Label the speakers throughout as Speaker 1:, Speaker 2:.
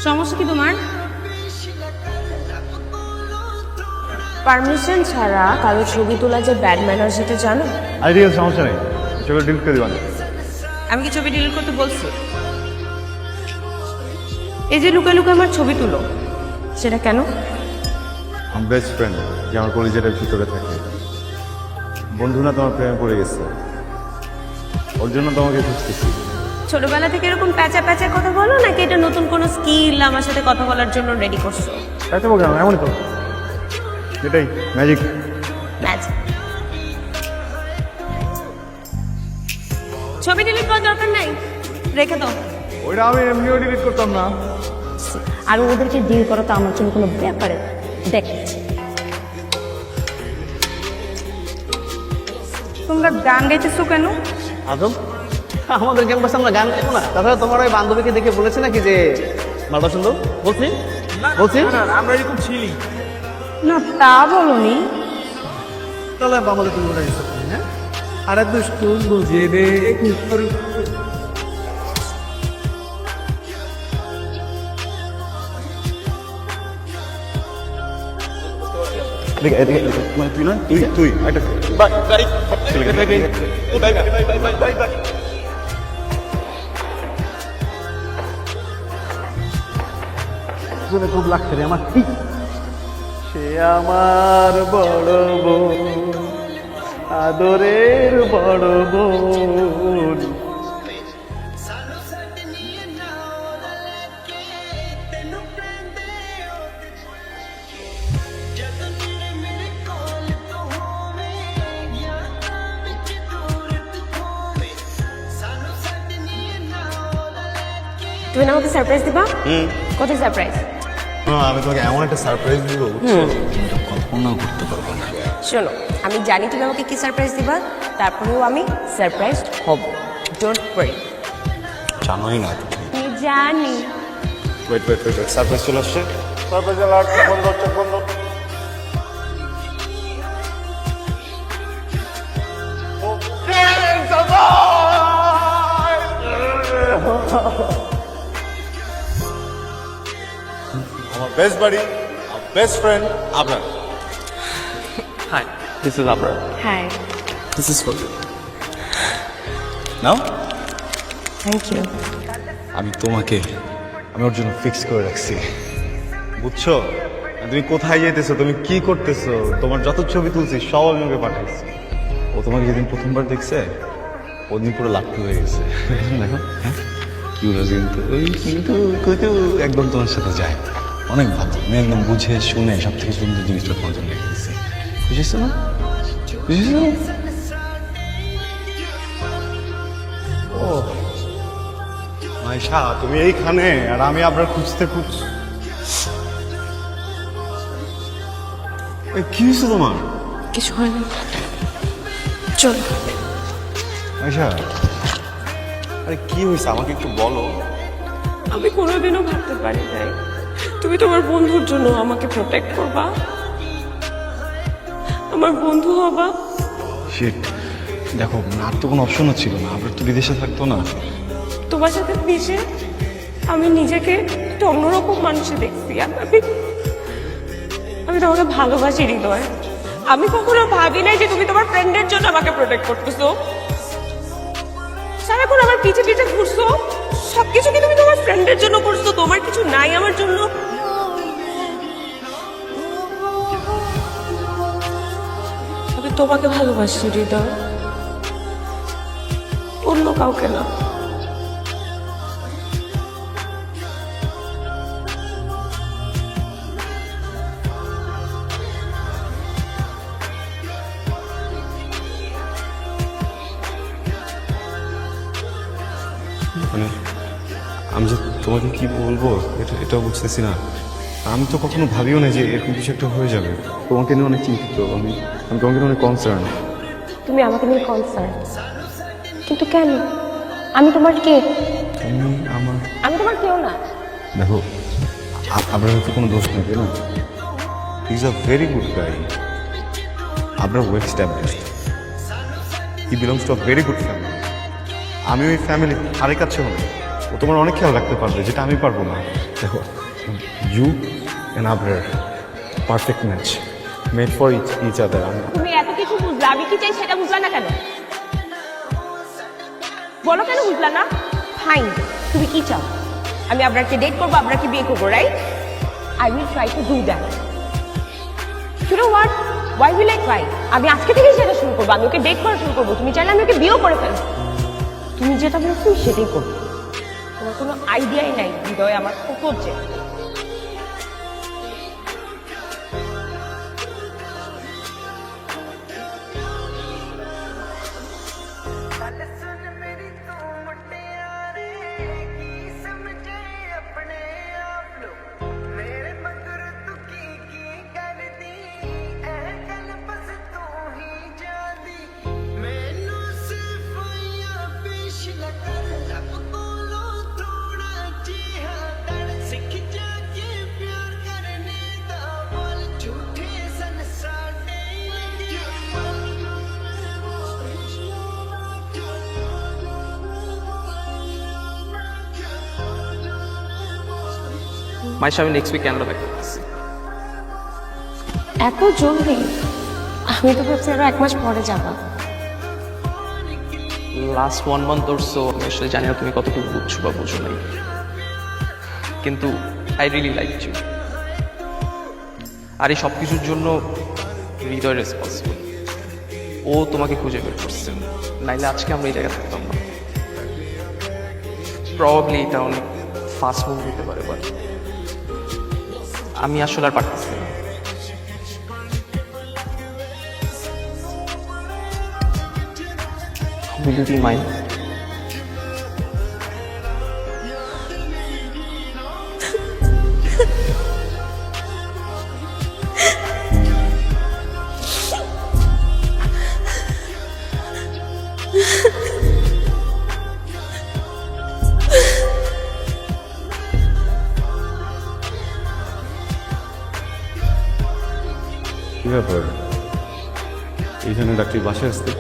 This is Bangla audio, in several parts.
Speaker 1: সমস্যা কি তোমার? পারমিশন ছাড়া কারো ছবি তোলা যে ব্যাড ম্যানার সেটা জানো?
Speaker 2: আইডিয়াল সমস্যা নেই, ছবি ডিলিট করে দিবান।
Speaker 1: আমি কি ছবি ডিলিট করতে বলছি? এই যে লুকায় লুকায় আমার ছবি তুলো, সেটা কেন?
Speaker 2: আমার বেস্ট ফ্রেন্ড যে আমার কলেজের ভিতরে থাকে, বন্ধু না তোমার প্রেমে পড়ে গেছে, ওর জন্য তোমাকে খুঁজতেছি।
Speaker 1: ছোটবেলা থেকে এরকম প্যাচা প্যাচা কথা বলো নাকি এটা নতুন কোনো স্কিল আমার সাথে কথা বলার জন্য রেডি করছো?
Speaker 2: তাই তো বললাম, এমনই তো, এটাই ম্যাজিক।
Speaker 1: ম্যাজিক। ছবি ডিলিট করার দরকার নাই, রেখে দাও।
Speaker 2: ওইটা আমি এমনিও ডিলিট করতাম না।
Speaker 1: আর ওদেরকে ডিল করা তো আমার জন্য কোনো ব্যাপারে দেখছি। তোমরা গান গাইতেছো কেন?
Speaker 3: আদম, আমাদের ক্যাম্পাসে আমরা গান গাইবো না? তাছাড়া তোমার ওই বান্ধবীকে দেখে বলেছে নাকি যে মালটা সুন্দর? বলছি
Speaker 2: আমরা এরকম ছিলি।
Speaker 1: না তা বলনি।
Speaker 3: তাহলে আমাদের তুমি বলে দিচ্ছ, হ্যাঁ? আরে দুষ্টু বুঝে রে।
Speaker 2: মানে তুই না, তুই একটা
Speaker 3: খুব লাগছে রে আমার। সে আমার বড় বোন, আদরের বড় বোন।
Speaker 1: তুমি না আমাকে সারপ্রাইজ দিবা? কত সারপ্রাইজ?
Speaker 2: আমি তোমাকে এমন একটা সারপ্রাইজ দিব কল্পনা করতে পারবো না।
Speaker 1: শোনো, আমি জানি তুমি আমাকে কি সারপ্রাইজ দিবা, তারপরেও আমি সারপ্রাইজ হব। Don't worry.
Speaker 2: জানোই না
Speaker 1: আমি জানি।
Speaker 2: ওয়েট সারপ্রাইজ চলে আসছে। সারপ্রাইজ বন্ধ। আমার বেস্ট বাড়ি, বেস্ট ফ্রেন্ড আপনার।
Speaker 3: Hi, this is Abrar.
Speaker 1: হ্যাঁ,
Speaker 3: দিস ইজ ফর ইউ।
Speaker 2: নাও,
Speaker 1: থ্যাংক ইউ।
Speaker 2: আমি ওর জন্য ফিক্স করে রাখছি, বুঝছো? তুমি কোথায় যেতেছো, তুমি কি করতেছো, তোমার যত ছবি তুলছি সব আমি ওকে পাঠাইছি। ও তোমাকে যেদিন প্রথমবার দেখছে ওদিন পুরো লাট্টু হয়ে গেছে। দেখো, হ্যাঁ কিউট কিন্তু একদম তোমার সাথে যায়, অনেক ভালো মেয়ে, একদম বুঝে শুনে সব থেকে সুন্দর জিনিসটা তোমার জন্য রেখে দিচ্ছে। বুঝেছো না? ও মাইশা, তুমি এইখানে আর আমি আপনার খুঁজতে কি হয়েছে তোমার?
Speaker 1: কিছু হয়নি, চল।
Speaker 2: মাইশা, আরে কি হয়েছে আমাকে একটু বলো।
Speaker 1: আমি কোনোদিনও ভাবতে পারি নাই তুমি তোমার বন্ধুর জন্য আমাকে প্রোটেক্ট করবা, আমার বন্ধু হবা।
Speaker 2: শিট, দেখো আর তো কোনো অপশনও ছিল না, আপনার তো বিদেশে থাকতো না।
Speaker 1: তোমার সাথে মিশে আমি নিজেকে একটা অন্যরকম মানুষে দেখছি। আমি তোমাকে ভালোবাসি হৃদয়। আমি কখনো ভাবি নাই যে তুমি তোমার ফ্রেন্ডের জন্য আমাকে প্রোটেক্ট করতেছো, সারাক্ষণ আমার পিছে পিছে ঘুরছো। সবকিছু কি তুমি তোমার ফ্রেন্ডের জন্য করছো? তোমার কিছু নাই আমার জন্য? আমি তোমাকে ভালোবাসি হৃদয়, অন্য কাউকে না।
Speaker 4: মানে আমি যে তোমাকে কি বলবো এটাও বুঝতেছি না। আমি তো কখনো ভাবিও না যে এরকম কিছু একটা হয়ে যাবে। তোমাকে নিয়ে অনেক চিন্তিত আমি তোমাকে নিয়ে অনেক কনসার্ন।
Speaker 1: তুমি আমাকে নিয়ে কনসার্ন, কিন্তু কেন? আমি তোমার কে? আমি তোমার কেউ না।
Speaker 4: দেখো, আপনার হয়তো কোনো দোষ নেই, তাই না? Is a very good guy. আপনার well established, he belongs to a very good family. আমি ওই ফ্যামিলি আরেক কাছে হলো, ও তোমার অনেক খেয়াল রাখতে পারবে, যেটা আমি পারবো না। দেখো, you and Abrar perfect match, made for each other.
Speaker 1: তুমি এত কিছু বুঝলা, আমি কি চাই সেটা বুঝলা না কেন? বলো কেন বুঝলা না? ফাইন, তুমি কি চাও? আমি আপনাকে ডেট করবো, আপনাকে বিয়ে করবো, right? I will try to do that. You know what? Why will I try? আমি আজকে থেকেই সেটা শুরু করবো, আমি ওকে ডেট করা শুরু করবো। তুমি চাইলে আমি ওকে বিয়েও করে ফেলবো। তুমি যেটা বলো তুমি সেটাই করবো। তোমার কোনো আইডিয়াই নাই হৃদয় আমার কত হচ্ছে।
Speaker 3: মাইশা, আমি নেক্সট উইক ক্যানাডা ব্যাক করতেছি।
Speaker 1: এত জলদি? আমি তো ভাবছি আরো 1 মাস পরে যাবা।
Speaker 3: লাস্ট 1 মান্থ ধরছো, আমি আসলে জানি না তুমি কতটুকু বুঝছো বা বুঝো নাই, কিন্তু আই রিয়েলি লাইক ইউ। আর এই সব কিছুর জন্য হৃদয় রেসপন্সিবল। ও তোমাকে খুঁজে বের করছে, নাইলে আজকে আমরা এই জায়গায় থাকতাম না। প্রবাবলি এটা অনেক ফাস্ট মুভ হতে পারে, বাট আমি আসলে আর পারতেছি না। Will you be mine?
Speaker 4: কি ব্যাপার, এইখানে ডাক্তার বাসায় আসতে?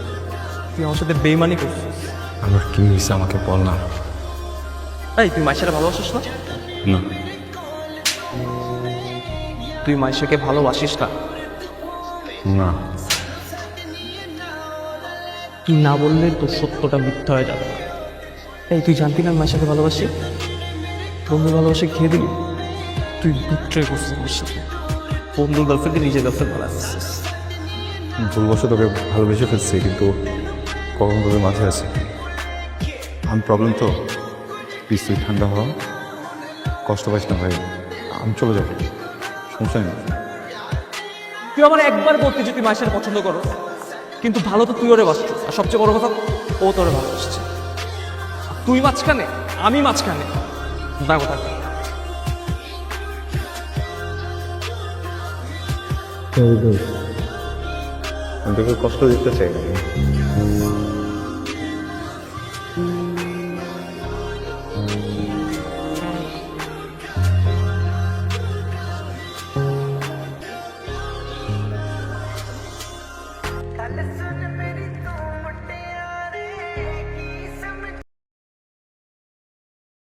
Speaker 3: তুই আমার সাথে বেইমানি করছিস।
Speaker 4: আমার কি হয়েছে আমাকে বল না।
Speaker 3: এই, তুই মাইশাকে ভালোবাসিস না?
Speaker 4: না।
Speaker 3: তুই মাইশাকে ভালোবাসিস না?
Speaker 4: না।
Speaker 3: তুই না বললে তোর সত্যটা মিথ্যা হয়ে যাবে। এই, তুই জানতি না আমি মাইশাকে ভালোবাসি? বন্ধুর ভালোবাসে খেয়ে দিলি। তুই বিট্রে করছিস আমার সাথে। বন্ধুর গার্লফ্রেন্ডকে নিজের গার্লফ্রেন্ড বানাচ্ছিস।
Speaker 4: ভুলবশত তোকে ভালোবেসে ফেলছি, কিন্তু কখন তোদের মাথায় আছে আমি প্রবলেম তো। প্লিজ তুই ঠান্ডা হওয়া, কষ্ট পাইস না ভাই, আমি চলে যাবো, সমস্যা নেই।
Speaker 3: তুই আমার একবার বলতে যে তুই মাইশাকে পছন্দ করো, কিন্তু ভালো তো তুই ওরে বাসছিস, আর সবচেয়ে বড় কথা ও তোরে ভালোবাসছে। তুই মাঝখানে, আমি মাঝখানে, না কথা।
Speaker 4: আমি তোকে কষ্ট দিতে চাই না।